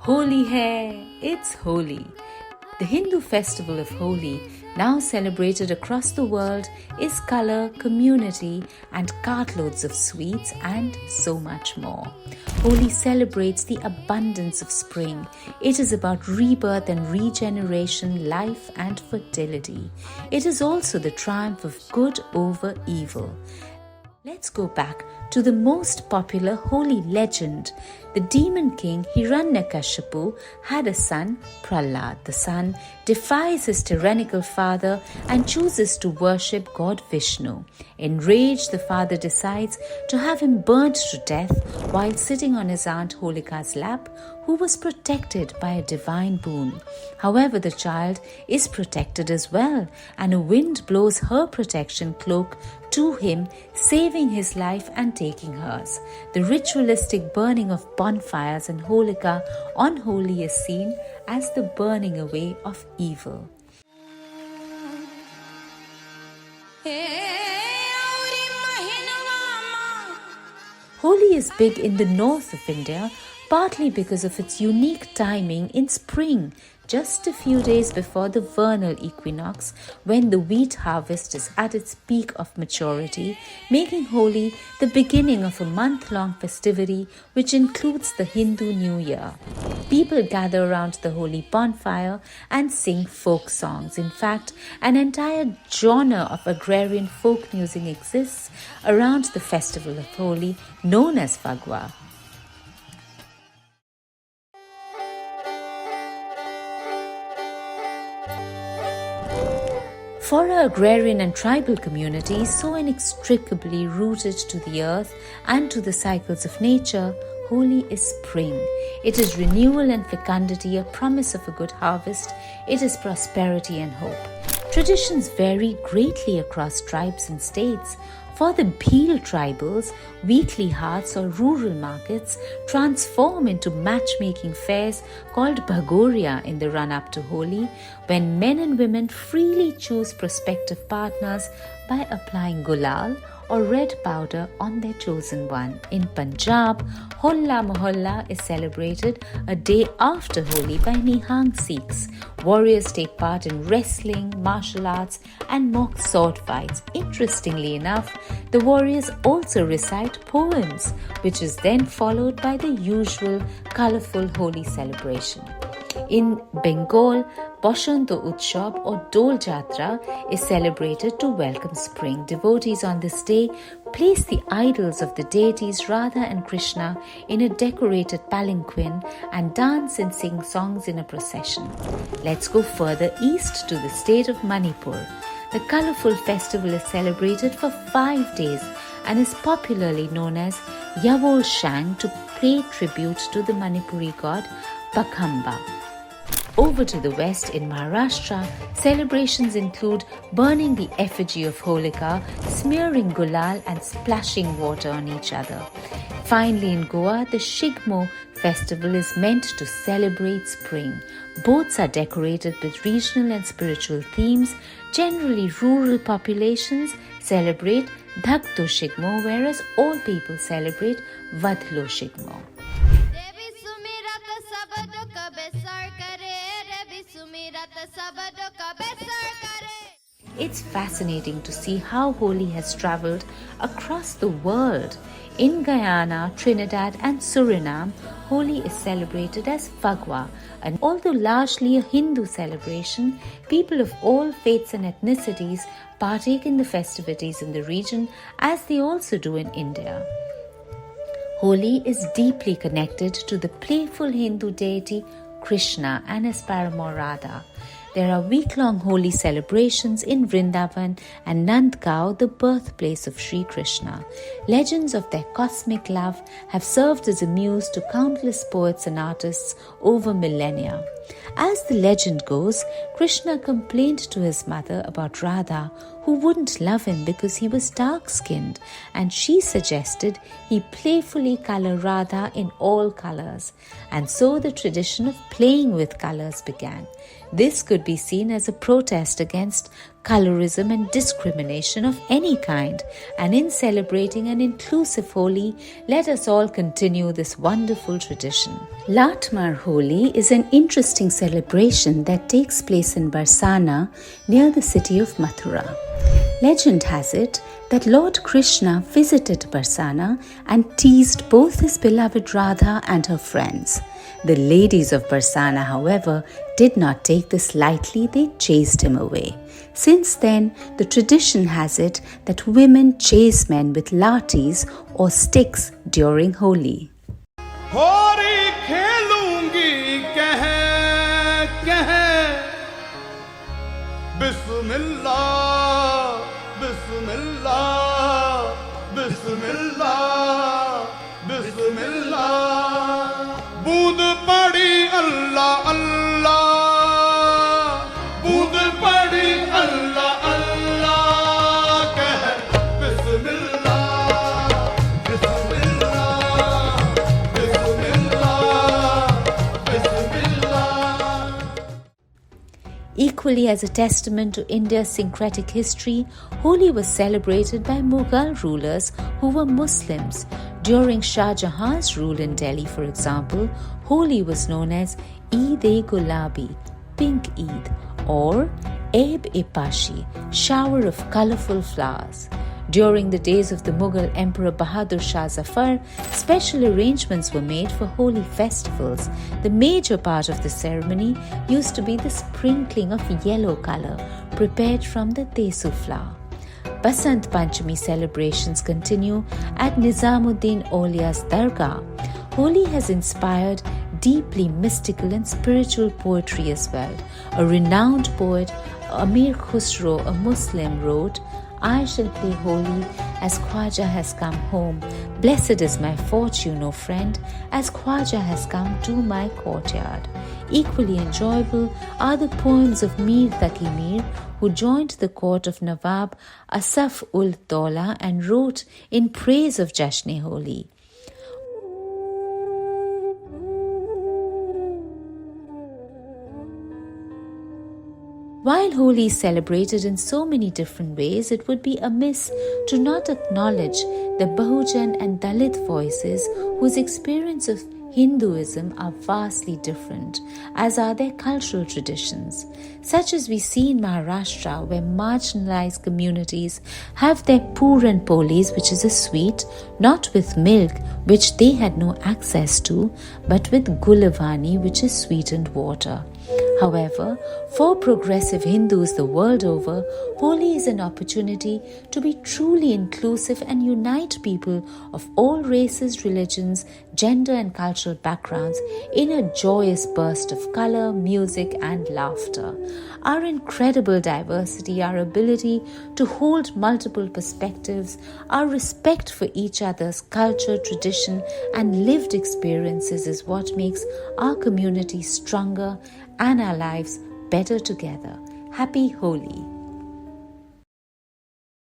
Holi hai, it's Holi. The Hindu festival of Holi, now celebrated across the world, is color, community, and cartloads of sweets and so much more. Holi celebrates the abundance of spring. It is about rebirth and regeneration, life and fertility. It is also the triumph of good over evil. Let's go back to the most popular Holi legend. The demon king Hiranyakashipu had a son, Prahlad. The son defies his tyrannical father and chooses to worship God Vishnu. Enraged, the father decides to have him burnt to death while sitting on his aunt Holika's lap, who was protected by a divine boon. However, the child is protected as well, and a wind blows her protection cloak to him, saving his life and taking hers. The ritualistic burning of bonfires and Holika on Holi is seen as the burning away of evil. Holi is big in the north of India, partly because of its unique timing in spring, just a few days before the vernal equinox, when the wheat harvest is at its peak of maturity, making Holi the beginning of a month-long festivity which includes the Hindu New Year. People gather around the Holi bonfire and sing folk songs. In fact, an entire genre of agrarian folk music exists around the festival of Holi, known as Phagwah. For our agrarian and tribal communities, so inextricably rooted to the earth and to the cycles of nature, Holi is spring. It is renewal and fecundity, a promise of a good harvest. It is prosperity and hope. Traditions vary greatly across tribes and states. For the Bhil tribals, weekly hearths or rural markets transform into matchmaking fairs called Bhagoria in the run-up to Holi, when men and women freely choose prospective partners by applying gulal or red powder on their chosen one. In Punjab, Holla Mohalla is celebrated a day after Holi by Nihang Sikhs. Warriors take part in wrestling, martial arts, and mock sword fights. Interestingly enough, the warriors also recite poems, which is then followed by the usual colorful Holi celebration. In Bengal, Boshanto Utsav or Dol Jatra is celebrated to welcome spring. Devotees on this day place the idols of the deities Radha and Krishna in a decorated palanquin and dance and sing songs in a procession. Let's go further east to the state of Manipur. The colorful festival is celebrated for 5 days and is popularly known as Yavol Shang to pay tribute to the Manipuri god Pakhamba. Over to the west in Maharashtra, celebrations include burning the effigy of Holika, smearing gulal and splashing water on each other. Finally in Goa, the Shigmo festival is meant to celebrate spring. Boats are decorated with regional and spiritual themes. Generally, rural populations celebrate Dhakto Shigmo, whereas all people celebrate Vadlo Shigmo. It's fascinating to see how Holi has traveled across the world. In Guyana, Trinidad and Suriname, Holi is celebrated as Phagwah, and although largely a Hindu celebration, people of all faiths and ethnicities partake in the festivities in the region as they also do in India. Holi is deeply connected to the playful Hindu deity Krishna and his paramour Radha. There are week-long Holi celebrations in Vrindavan and Nandgaon, the birthplace of Sri Krishna. Legends of their cosmic love have served as a muse to countless poets and artists over millennia. As the legend goes, Krishna complained to his mother about Radha, who wouldn't love him because he was dark-skinned, and she suggested he playfully color Radha in all colors. And so the tradition of playing with colors began. This could be seen as a protest against colorism and discrimination of any kind. And in celebrating an inclusive Holi, let us all continue this wonderful tradition. Lathmar Holi is an interesting celebration that takes place in Barsana near the city of Mathura. Legend has it that Lord Krishna visited Barsana and teased both his beloved Radha and her friends. The ladies of Barsana, however, did not take this lightly, they chased him away. Since then, the tradition has it that women chase men with lathis or sticks during Holi. Hori khelungi keh keh Bismillah Bismillah Bismillah Bismillah Bood padi Allah Allah Bood padi Allah Allah keh Bismillah Bismillah Equally as a testament to India's syncretic history, Holi was celebrated by Mughal rulers who were Muslims. During Shah Jahan's rule in Delhi, for example, Holi was known as Eid-e-Gulabi, Pink Eid, or Aib-e-Pashi, shower of colourful flowers. During the days of the Mughal Emperor Bahadur Shah Zafar, special arrangements were made for Holi festivals. The major part of the ceremony used to be the sprinkling of yellow colour prepared from the tesu flower. Basant Panchami celebrations continue at Nizamuddin Aulia's Dargah. Holi has inspired deeply mystical and spiritual poetry as well. A renowned poet, Amir Khusro, a Muslim, wrote, I shall play Holi as Khwaja has come home. Blessed is my fortune, O friend, as Khwaja has come to my courtyard. Equally enjoyable are the poems of Mir Taqi Mir, who joined the court of Nawab Asaf ul Dawla and wrote in praise of Jashn-e-Holi. While Holi is celebrated in so many different ways, it would be amiss to not acknowledge the Bahujan and Dalit voices whose experience of Hinduism are vastly different, as are their cultural traditions, such as we see in Maharashtra, where marginalized communities have their Puran Polis, which is a sweet, not with milk, which they had no access to, but with Gulavani, which is sweetened water. However, for progressive Hindus the world over, Holi is an opportunity to be truly inclusive and unite people of all races, religions, gender and cultural backgrounds in a joyous burst of color, music and laughter. Our incredible diversity, our ability to hold multiple perspectives, our respect for each other's culture, tradition and lived experiences is what makes our community stronger and our lives better together. Happy Holi!